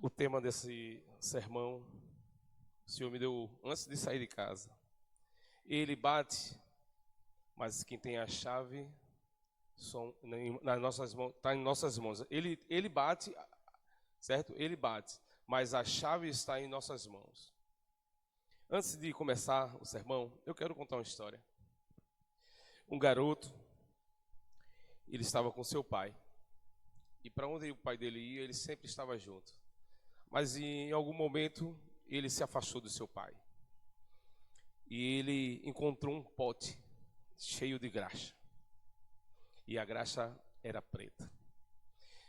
O tema desse sermão, o Senhor me deu antes de sair de casa. Ele bate, mas quem tem a chave nas nossas mãos, está em nossas mãos. Ele bate, certo? Ele bate, mas a chave está em nossas mãos. Antes de começar o sermão, eu quero contar uma história. Um garoto, ele estava com seu pai. E para onde o pai dele ia, ele sempre estava junto. Mas em algum momento, ele se afastou do seu pai. E ele encontrou um pote cheio de graxa. E a graxa era preta.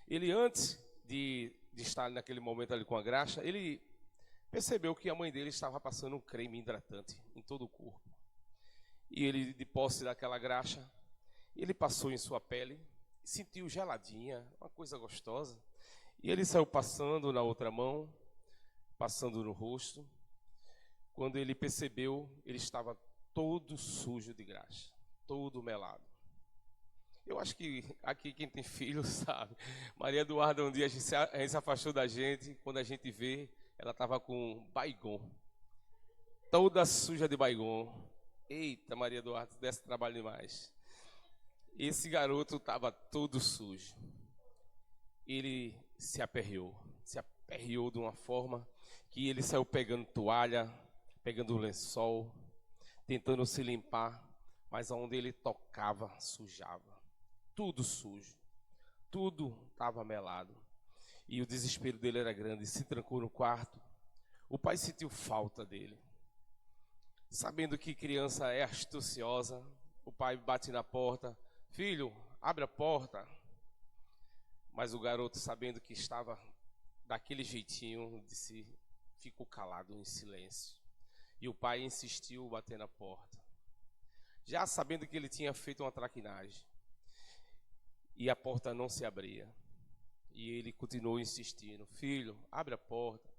Ele, antes de estar naquele momento ali com a graxa, ele percebeu que a mãe dele estava passando um creme hidratante em todo o corpo. E ele, de posse daquela graxa, ele passou em sua pele, sentiu geladinha, uma coisa gostosa. E ele saiu passando na outra mão, passando no rosto. Quando ele percebeu, ele estava todo sujo de graxa, todo melado. Eu acho que aqui quem tem filho sabe. Maria Eduarda, um dia a gente se afastou da gente. Quando a gente vê, ela estava com Baygon, toda suja de Baygon. Eita, Maria Eduarda, desse trabalho demais. Esse garoto estava todo sujo. Ele se aperreou de uma forma que ele saiu pegando toalha, pegando lençol, tentando se limpar, mas aonde ele tocava, sujava. Tudo sujo, tudo estava melado. E o desespero dele era grande, se trancou no quarto. O pai sentiu falta dele. Sabendo que criança é astuciosa, o pai bate na porta. Filho, abre a porta. Mas o garoto, sabendo que estava daquele jeitinho, ficou calado em silêncio. E o pai insistiu bater na porta, já sabendo que ele tinha feito uma traquinagem. E a porta não se abria. E ele continuou insistindo. Filho, abre a porta.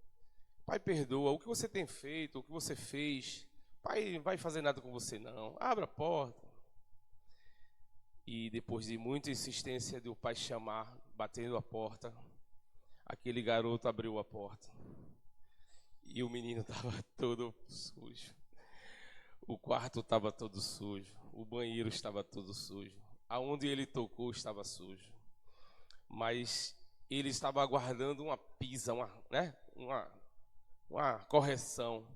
Pai, perdoa. O que você tem feito? O que você fez? Pai, não vai fazer nada com você não. Abre a porta. E depois de muita insistência do pai chamar, batendo a porta, aquele garoto abriu a porta. E o menino estava todo sujo. O quarto estava todo sujo. O banheiro estava todo sujo. Aonde ele tocou estava sujo. Mas ele estava aguardando uma pisa, uma correção.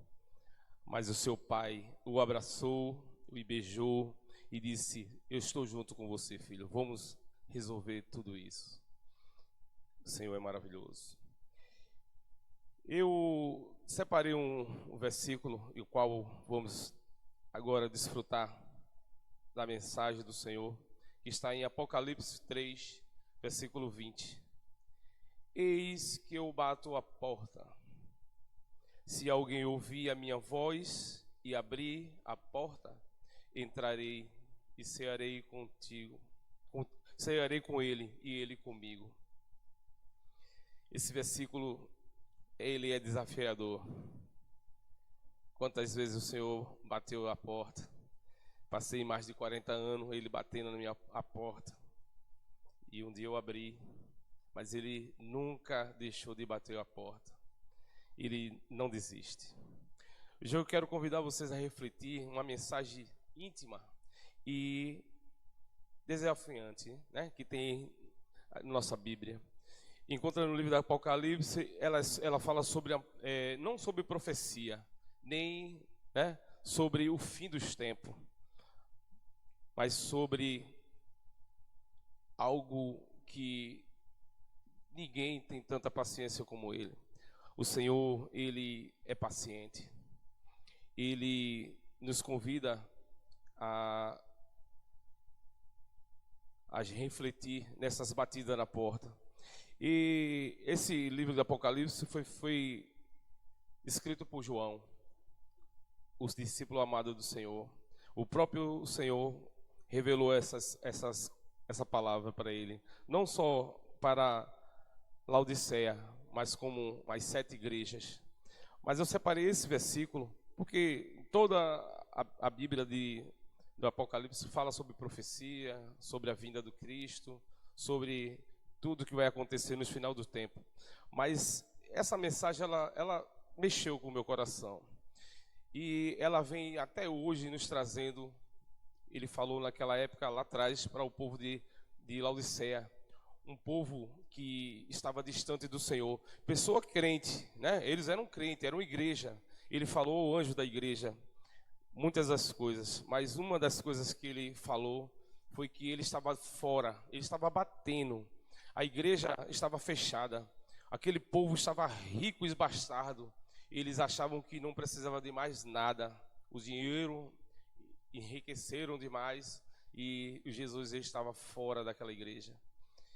Mas o seu pai o abraçou, o beijou e disse: eu estou junto com você, filho. Vamos resolver tudo isso. O Senhor é maravilhoso. Eu separei um versículo, o qual vamos agora desfrutar da mensagem do Senhor, que está em Apocalipse 3, versículo 20. Eis que eu bato a porta. Se alguém ouvir a minha voz e abrir a porta, entrarei e cearei contigo, cearei com ele e ele comigo. Esse versículo, ele é desafiador. Quantas vezes o Senhor bateu a porta? Passei mais de 40 anos ele batendo na minha porta. E um dia eu abri, mas ele nunca deixou de bater a porta. Ele não desiste. Hoje eu quero convidar vocês a refletir uma mensagem íntima e desafiante, né, que tem na nossa Bíblia. Encontrando no livro do Apocalipse, ela fala sobre não sobre profecia, nem, né, sobre o fim dos tempos, mas sobre algo que ninguém tem tanta paciência como ele. O Senhor, ele é paciente. Ele nos convida a refletir nessas batidas na porta. E esse livro do Apocalipse foi escrito por João, os discípulos amados do Senhor. O próprio Senhor revelou essa palavra para ele, não só para Laodiceia, mas como as 7 igrejas. Mas eu separei esse versículo porque toda a Bíblia do Apocalipse fala sobre profecia, sobre a vinda do Cristo, sobre tudo que vai acontecer no final do tempo. Mas essa mensagem, ela mexeu com o meu coração. E ela vem até hoje nos trazendo, ele falou naquela época lá atrás para o povo de Laodiceia, um povo que estava distante do Senhor, pessoa crente, né? Eles eram crentes, eram igreja. Ele falou ao anjo da igreja muitas das coisas, mas uma das coisas que ele falou foi que ele estava fora, ele estava batendo, a igreja estava fechada, aquele povo estava rico e bastardo, eles achavam que não precisava de mais nada, o dinheiro enriqueceram demais e Jesus estava fora daquela igreja.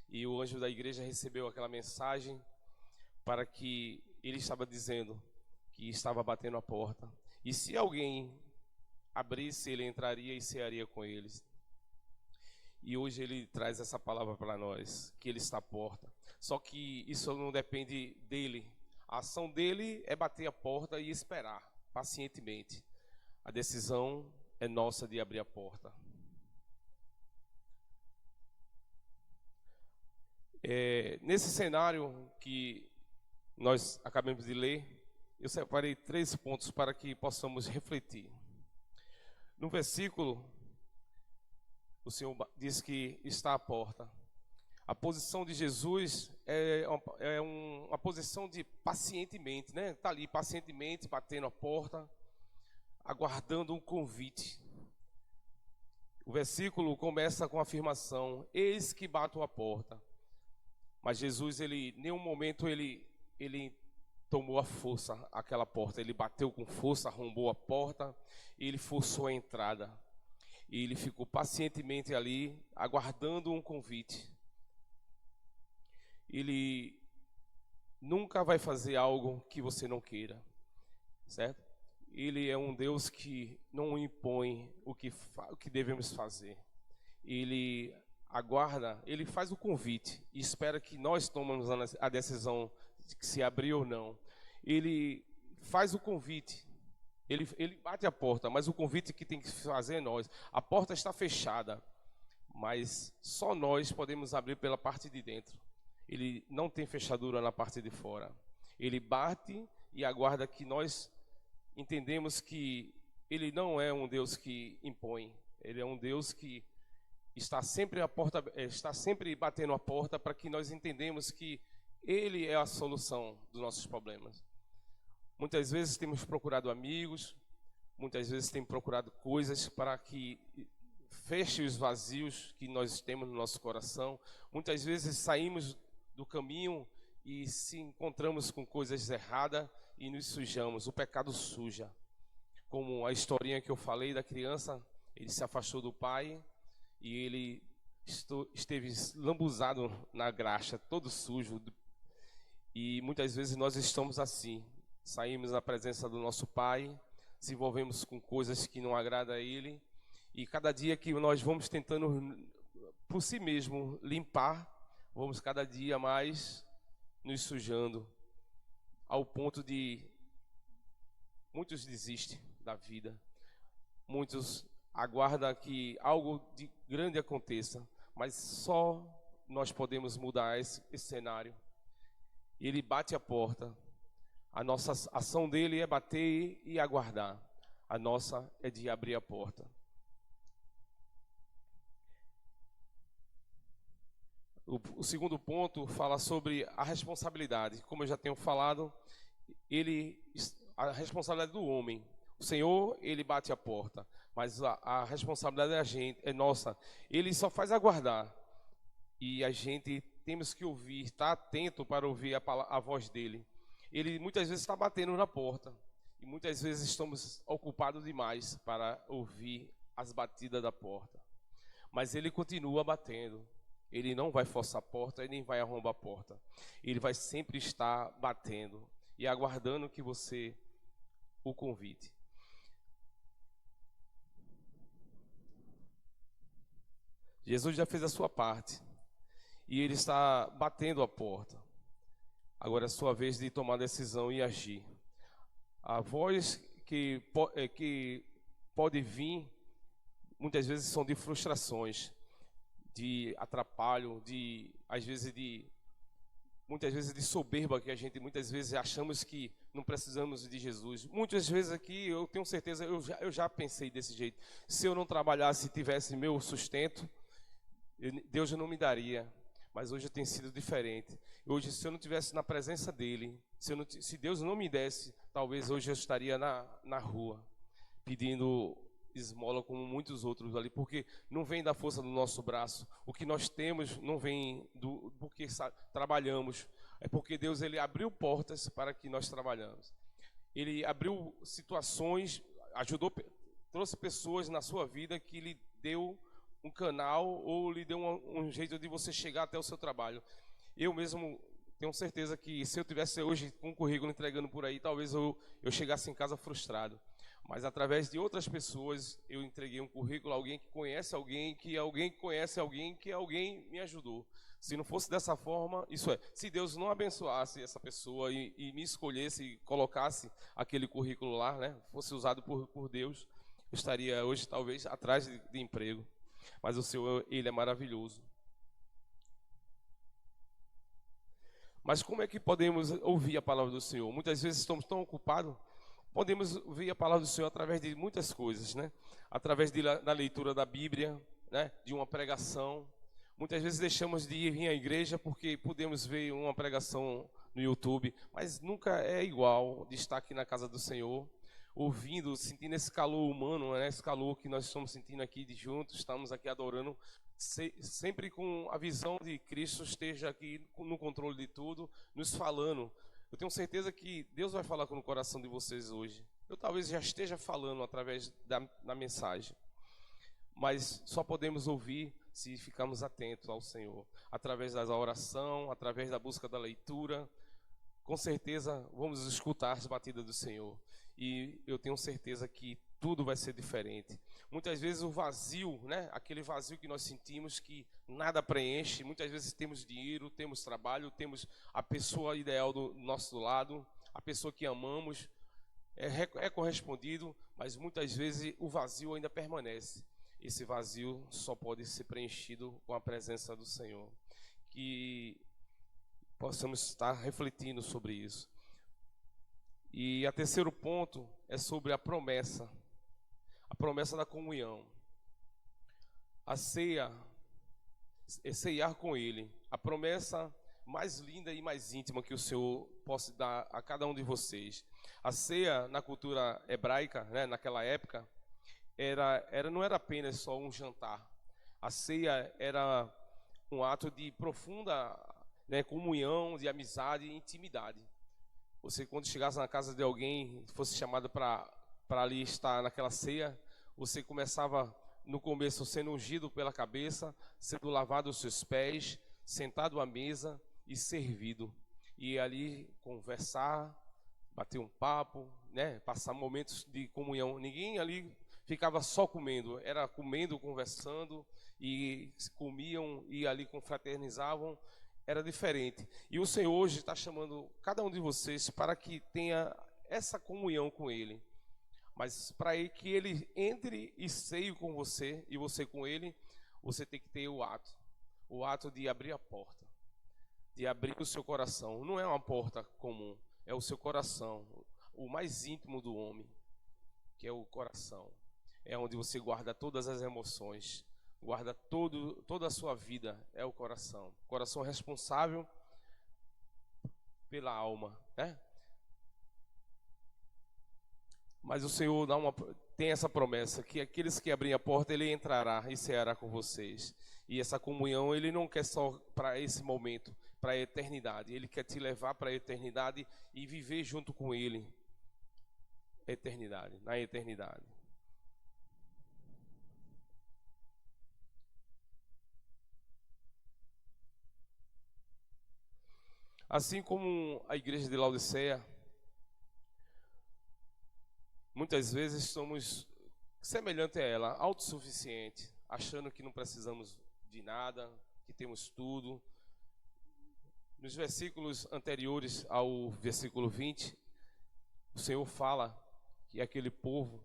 E o anjo da igreja recebeu aquela mensagem para que ele estava dizendo que estava batendo a porta. E se alguém abrisse, ele entraria e cearia com eles. E hoje ele traz essa palavra para nós, que ele está à porta. Só que isso não depende dele. A ação dele é bater a porta e esperar pacientemente. A decisão é nossa de abrir a porta. Nesse cenário que nós acabamos de ler, eu separei 3 pontos para que possamos refletir. No versículo, o Senhor diz que está à porta. A posição de Jesus é uma posição de pacientemente, né? Está ali pacientemente batendo a porta, aguardando um convite. O versículo começa com a afirmação: eis que bato a porta. Mas Jesus, em nenhum momento ele tomou a força aquela porta. Ele bateu com força, arrombou a porta e ele forçou a entrada. E ele ficou pacientemente ali, aguardando um convite. Ele nunca vai fazer algo que você não queira, certo? Ele é um Deus que não impõe o que devemos fazer. Ele aguarda, ele faz o convite e espera que nós tomemos a decisão de se abrir ou não. Ele faz o convite, ele bate a porta, mas o convite que tem que fazer é nós. A porta está fechada, mas só nós podemos abrir pela parte de dentro. Ele não tem fechadura na parte de fora. Ele bate e aguarda que nós entendemos que ele não é um Deus que impõe. Ele é um Deus que está sempre batendo a porta para que nós entendamos que ele é a solução dos nossos problemas. Muitas vezes temos procurado amigos, muitas vezes temos procurado coisas para que feche os vazios que nós temos no nosso coração. Muitas vezes saímos do caminho e se encontramos com coisas erradas e nos sujamos. O pecado suja. Como a historinha que eu falei da criança, ele se afastou do pai e ele esteve lambuzado na graxa, todo sujo. E muitas vezes nós estamos assim, saímos da presença do nosso pai, se envolvemos com coisas que não agradam a ele, e cada dia que nós vamos tentando por si mesmo limpar, vamos cada dia mais nos sujando, ao ponto de muitos desistem da vida, muitos aguardam que algo de grande aconteça, mas só nós podemos mudar esse cenário. Ele bate a porta. A nossa ação dele é bater e aguardar. A nossa é de abrir a porta. O segundo ponto fala sobre a responsabilidade. Como eu já tenho falado, a responsabilidade do homem. O Senhor, ele bate a porta, mas a responsabilidade é nossa. Ele só faz aguardar. E a gente temos que ouvir, estar atento para ouvir a voz dele. Ele muitas vezes está batendo na porta. E muitas vezes estamos ocupados demais para ouvir as batidas da porta. Mas ele continua batendo. Ele não vai forçar a porta e nem vai arrombar a porta. Ele vai sempre estar batendo e aguardando que você o convide. Jesus já fez a sua parte e ele está batendo a porta. Agora é a sua vez de tomar decisão e agir. A voz que pode vir, muitas vezes são de frustrações, de atrapalho, às vezes muitas vezes de soberba, que a gente muitas vezes achamos que não precisamos de Jesus. Muitas vezes aqui, eu tenho certeza, eu já pensei desse jeito. Se eu não trabalhasse e tivesse meu sustento, Deus não me daria. Mas hoje tem sido diferente. Hoje, se eu não tivesse na presença dele, se Deus não me desse, talvez hoje eu estaria na rua, pedindo esmola como muitos outros ali, porque não vem da força do nosso braço. O que nós temos não vem porque trabalhamos, é porque Deus ele abriu portas para que nós trabalhamos. Ele abriu situações, ajudou, trouxe pessoas na sua vida que lhe deu um canal ou lhe deu um jeito de você chegar até o seu trabalho. Eu mesmo tenho certeza que se eu tivesse hoje com um currículo entregando por aí, talvez eu chegasse em casa frustrado. Mas através de outras pessoas, eu entreguei um currículo a alguém que conhece alguém, que alguém conhece alguém, que alguém me ajudou. Se não fosse dessa forma, isso é, se Deus não abençoasse essa pessoa e me escolhesse e colocasse aquele currículo lá, né, fosse usado por Deus, eu estaria hoje talvez atrás de emprego. Mas o Senhor, Ele é maravilhoso. Mas como é que podemos ouvir a palavra do Senhor? Muitas vezes estamos tão ocupados. Podemos ouvir a palavra do Senhor através de muitas coisas, né? Através da leitura da Bíblia, né? De uma pregação. Muitas vezes deixamos de vir à igreja porque podemos ver uma pregação no YouTube, mas nunca é igual de estar aqui na casa do Senhor, ouvindo, sentindo esse calor humano, né? Esse calor que nós estamos sentindo aqui de juntos, estamos aqui adorando, sempre com a visão de Cristo esteja aqui no controle de tudo, nos falando. Eu tenho certeza que Deus vai falar com o coração de vocês hoje. Eu talvez já esteja falando através da mensagem, mas só podemos ouvir se ficarmos atentos ao Senhor, através da oração, através da busca da leitura. Com certeza vamos escutar as batidas do Senhor, e eu tenho certeza que tudo vai ser diferente. Muitas vezes o vazio, né? Aquele vazio que nós sentimos que nada preenche. Muitas vezes temos dinheiro, temos trabalho, temos a pessoa ideal do nosso lado, a pessoa que amamos, é correspondido, mas muitas vezes o vazio ainda permanece. Esse vazio só pode ser preenchido com a presença do Senhor. Que possamos estar refletindo sobre isso. E o terceiro ponto é sobre a promessa da comunhão. A ceia, ceiar com Ele, a promessa mais linda e mais íntima que o Senhor possa dar a cada um de vocês. A ceia na cultura hebraica, né, naquela época, não era apenas só um jantar. A ceia era um ato de profunda, né, comunhão, de amizade e intimidade. Você, quando chegasse na casa de alguém, fosse chamado para ali estar naquela ceia, você começava no começo sendo ungido pela cabeça, sendo lavado os seus pés, sentado à mesa e servido. E ali conversar, bater um papo, né, passar momentos de comunhão. Ninguém ali ficava só comendo, era comendo, conversando, e comiam e ali confraternizavam. Era diferente. E o Senhor hoje está chamando cada um de vocês para que tenha essa comunhão com Ele. Mas para que Ele entre e ceie com você e você com Ele, você tem que ter o ato de abrir a porta, de abrir o seu coração. Não é uma porta comum, é o seu coração, o mais íntimo do homem, que é o coração. É onde você guarda todas as emoções, guarda toda a sua vida, é o coração. Coração responsável pela alma, né? Mas o Senhor tem essa promessa, que aqueles que abrem a porta, Ele entrará e ceará com vocês. E essa comunhão, Ele não quer só para esse momento, para a eternidade. Ele quer te levar para a eternidade e viver junto com Ele na eternidade. Assim como a igreja de Laodiceia, muitas vezes somos semelhante a ela, autossuficiente, achando que não precisamos de nada, que temos tudo. Nos versículos anteriores ao versículo 20, o Senhor fala que aquele povo,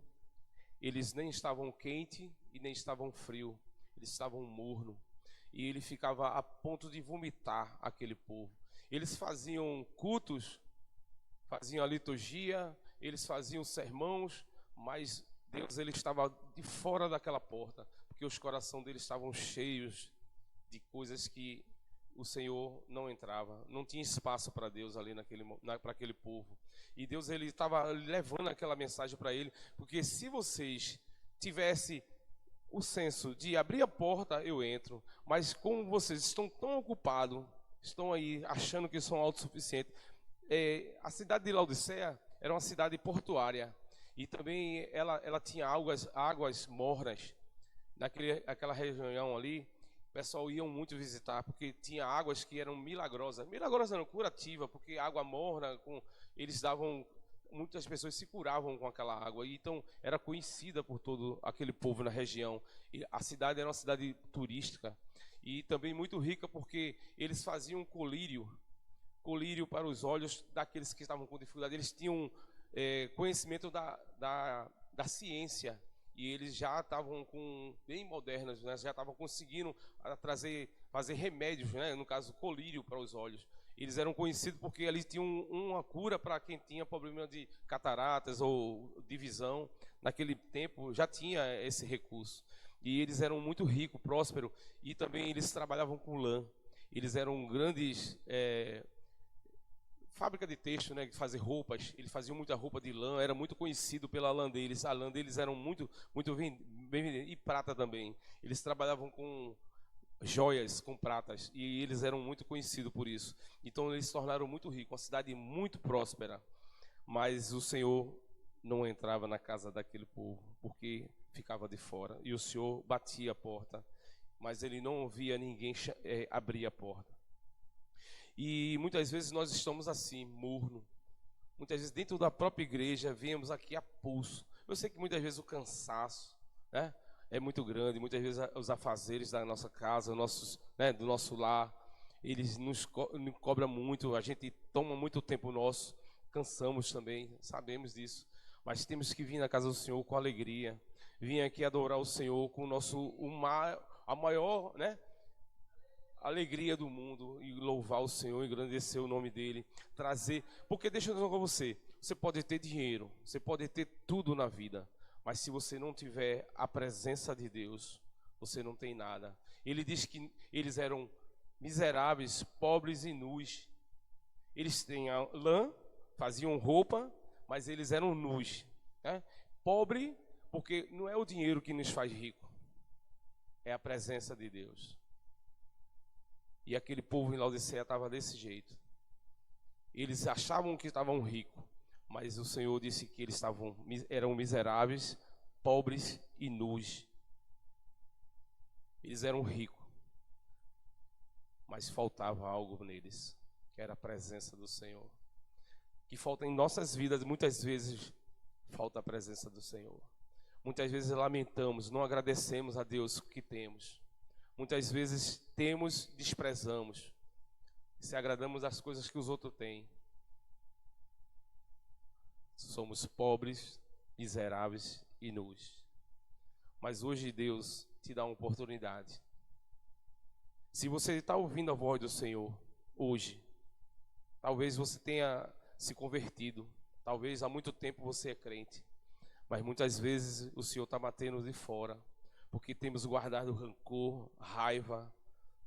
eles nem estavam quente e nem estavam frio, eles estavam morno. E ele ficava a ponto de vomitar aquele povo. Eles faziam cultos, faziam a liturgia, eles faziam sermãos, mas Deus ele estava de fora daquela porta, porque os corações deles estavam cheios de coisas que o Senhor não entrava, não tinha espaço para Deus ali para aquele povo. E Deus ele estava levando aquela mensagem para ele, porque se vocês tivessem o senso de abrir a porta, eu entro, mas como vocês estão tão ocupados, estão aí achando que são autossuficientes. A cidade de Laodiceia era uma cidade portuária e também ela tinha águas mornas. Naquela região ali, o pessoal ia muito visitar, porque tinha águas que eram milagrosas. Milagrosas não, curativa, porque água morna, eles davam, muitas pessoas se curavam com aquela água. E então era conhecida por todo aquele povo na região. E a cidade era uma cidade turística e também muito rica, porque eles faziam colírio para os olhos daqueles que estavam com dificuldade. Eles tinham conhecimento da ciência. E eles já estavam bem modernos, né? Já estavam conseguindo fazer remédios, né? No caso, colírio para os olhos. Eles eram conhecidos porque ali tinham uma cura para quem tinha problema de cataratas ou de visão. Naquele tempo já tinha esse recurso. E eles eram muito ricos, prósperos, e também eles trabalhavam com lã. Eles eram grandes fábrica de têxtil, né, de fazer roupas. Eles faziam muita roupa de lã, era muito conhecido pela lã deles. A lã deles era muito bem vendida, e prata também. Eles trabalhavam com joias, com pratas, e eles eram muito conhecidos por isso. Então eles se tornaram muito ricos, uma cidade muito próspera. Mas o Senhor não entrava na casa daquele povo, porque ficava de fora. E o Senhor batia a porta, mas ele não via ninguém abrir a porta. E muitas vezes nós estamos assim, morno. Muitas vezes dentro da própria igreja, viemos aqui a pulso. Eu sei que muitas vezes o cansaço, né, é muito grande. Muitas vezes os afazeres da nossa casa, do nosso lar, eles nos cobram muito. A gente toma muito tempo nosso, cansamos também, sabemos disso. Mas temos que vir na casa do Senhor com alegria. Vir aqui adorar o Senhor com a maior, né, alegria do mundo, e louvar o Senhor, engrandecer o nome dele, porque deixa eu dizer com você pode ter dinheiro, você pode ter tudo na vida, mas se você não tiver a presença de Deus, você não tem nada. Ele diz que eles eram miseráveis, pobres e nus. Eles tinham lã, faziam roupa, mas eles eram nus, né? Pobre, porque não é o dinheiro que nos faz rico, é a presença de Deus. E aquele povo em Laodiceia estava desse jeito. Eles achavam que estavam ricos, mas o Senhor disse que eles eram miseráveis, pobres e nus. Eles eram ricos, mas faltava algo neles, que era a presença do Senhor. Que falta em nossas vidas, muitas vezes, falta a presença do Senhor. Muitas vezes lamentamos, não agradecemos a Deus o que temos. Muitas vezes desprezamos, se agradamos das coisas que os outros têm. Somos pobres, miseráveis e nus. Mas hoje Deus te dá uma oportunidade. Se você está ouvindo a voz do Senhor hoje, talvez você tenha se convertido, talvez há muito tempo você é crente, mas muitas vezes o Senhor está batendo de fora, porque temos guardado rancor, raiva,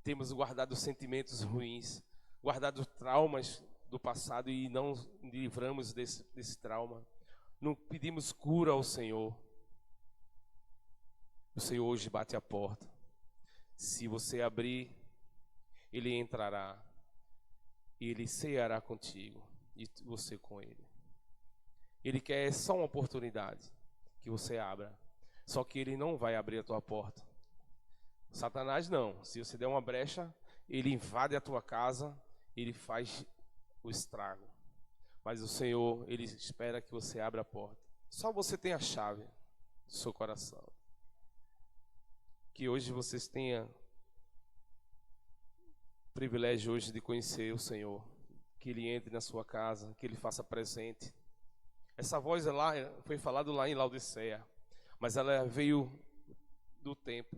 temos guardado sentimentos ruins, guardado traumas do passado e não livramos desse trauma. Não pedimos cura ao Senhor. O Senhor hoje bate a porta. Se você abrir, Ele entrará, Ele ceará contigo e você com Ele. Ele quer só uma oportunidade que você abra. Só que Ele não vai abrir a tua porta. Satanás não. Se você der uma brecha, ele invade a tua casa, ele faz o estrago. Mas o Senhor, Ele espera que você abra a porta. Só você tem a chave do seu coração. Que hoje vocês tenham o privilégio hoje de conhecer o Senhor. Que Ele entre na sua casa, que Ele faça presente. Essa voz lá foi falada lá em Laodiceia, mas ela veio do tempo.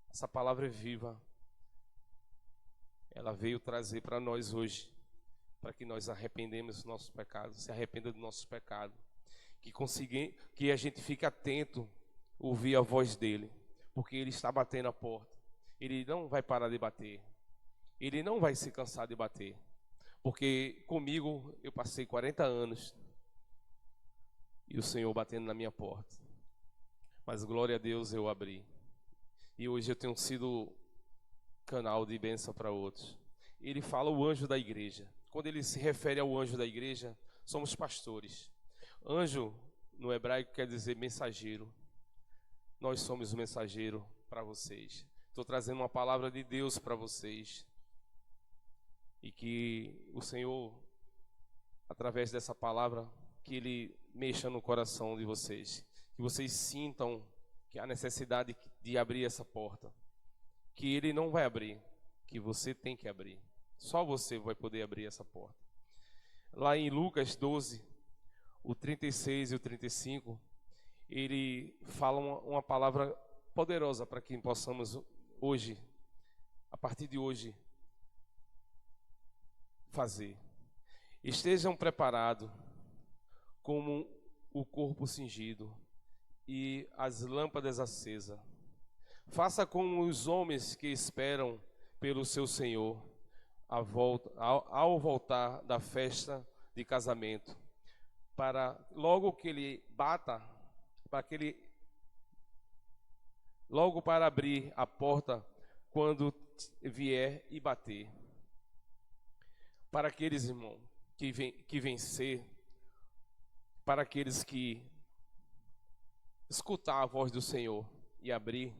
Essa palavra é viva. Ela veio trazer para nós hoje para que nós arrependemos dos nossos pecados, se arrependa dos nossos pecados, que a gente fique atento, ouvir a voz dele, porque ele está batendo a porta. Ele não vai parar de bater, ele não vai se cansar de bater, porque comigo eu passei 40 anos e o Senhor batendo na minha porta, mas glória a Deus eu abri, e hoje eu tenho sido canal de bênção para outros. Ele fala o anjo da igreja. Quando ele se refere ao anjo da igreja, somos pastores. Anjo no hebraico quer dizer mensageiro. Nós somos o mensageiro para vocês. Estou trazendo uma palavra de Deus para vocês, e que o Senhor, através dessa palavra, que Ele mexa no coração de vocês, que vocês sintam que há necessidade de abrir essa porta, que Ele não vai abrir, que você tem que abrir. Só você vai poder abrir essa porta. Lá em Lucas 12, o 36 e o 35, ele fala uma palavra poderosa para que possamos hoje, a partir de hoje, fazer. Estejam preparados como o corpo cingido e as lâmpadas acesas. Faça como os homens que esperam pelo seu Senhor ao voltar da festa de casamento, para logo que ele bata, logo para abrir a porta quando vier e bater. Para aqueles irmãos que vencer, para aqueles que escutar a voz do Senhor e abrir,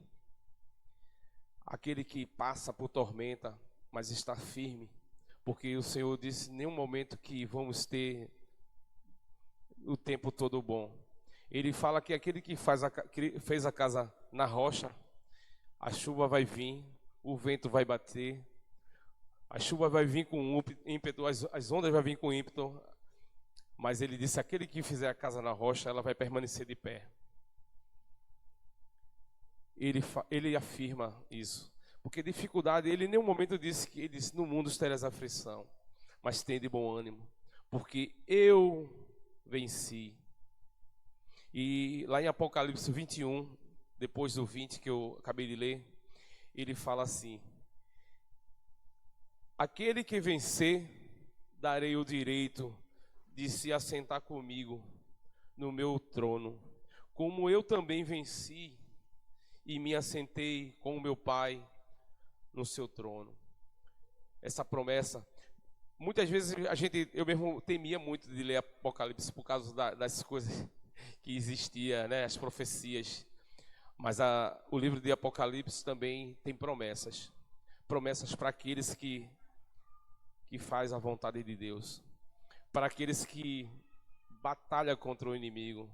aquele que passa por tormenta, mas está firme, porque o Senhor disse em nenhum momento que vamos ter o tempo todo bom. Ele fala que aquele que fez a casa na rocha, a chuva vai vir, o vento vai bater, a chuva vai vir com ímpeto, as ondas vai vir com ímpeto, mas ele disse, aquele que fizer a casa na rocha, ela vai permanecer de pé. Ele afirma isso, porque dificuldade, ele em nenhum momento disse que, ele disse, no mundo terás aflição, mas tem de bom ânimo, porque eu venci. E lá em Apocalipse 21, depois do 20 que eu acabei de ler, ele fala assim, aquele que vencer, darei o direito de se assentar comigo no meu trono, como eu também venci e me assentei com o meu Pai no seu trono. Essa promessa, muitas vezes eu mesmo temia muito de ler Apocalipse por causa das coisas que existiam, né, as profecias. Mas o livro de Apocalipse também tem promessas para aqueles que faz a vontade de Deus, para aqueles que batalham contra o inimigo,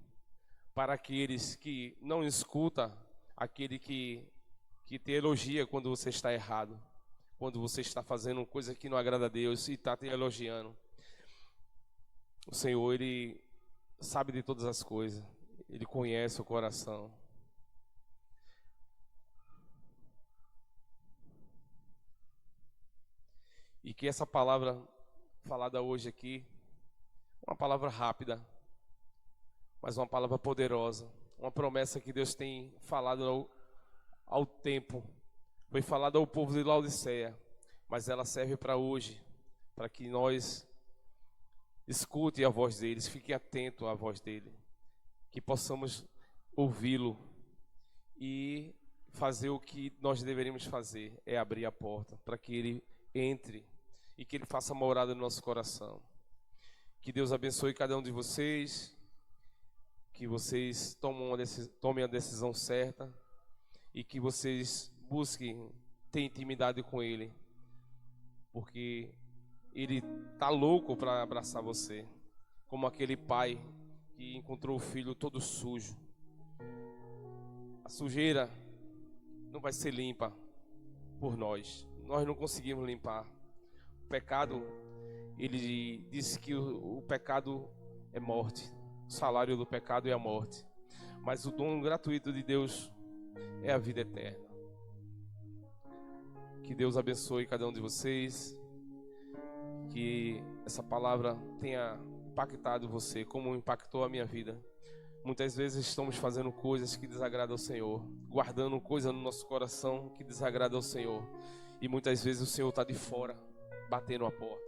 para aqueles que não escutam aquele que te elogia quando você está errado, quando você está fazendo coisa que não agrada a Deus e está te elogiando. O Senhor, Ele sabe de todas as coisas, Ele conhece o coração. E que essa palavra falada hoje aqui, uma palavra rápida, mas uma palavra poderosa, uma promessa que Deus tem falado ao tempo, foi falada ao povo de Laodiceia, mas ela serve para hoje, para que nós escute a voz deles, fiquem atentos à voz dele, que possamos ouvi-lo e fazer o que nós deveríamos fazer, é abrir a porta para que ele entre e que ele faça morada no nosso coração. Que Deus abençoe cada um de vocês, que vocês tomem a decisão certa e que vocês busquem ter intimidade com ele, porque ele está louco para abraçar você, como aquele pai que encontrou o filho todo sujo. A sujeira não vai ser limpa por nós não conseguimos limpar. O pecado, ele disse que o pecado é morte, o salário do pecado é a morte, mas o dom gratuito de Deus é a vida eterna. Que Deus abençoe cada um de vocês, que essa palavra tenha impactado você, como impactou a minha vida. Muitas vezes estamos fazendo coisas que desagradam ao Senhor, guardando coisa no nosso coração que desagrada ao Senhor. E muitas vezes o Senhor está de fora, batendo a porta.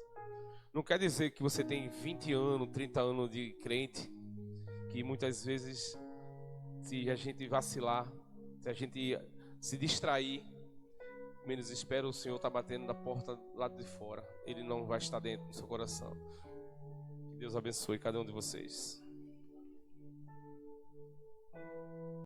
Não quer dizer que você tem 20 anos, 30 anos de crente, que muitas vezes, se a gente vacilar, se a gente se distrair, menos espera, o Senhor está batendo na porta do lado de fora. Ele não vai estar dentro do seu coração. Que Deus abençoe cada um de vocês.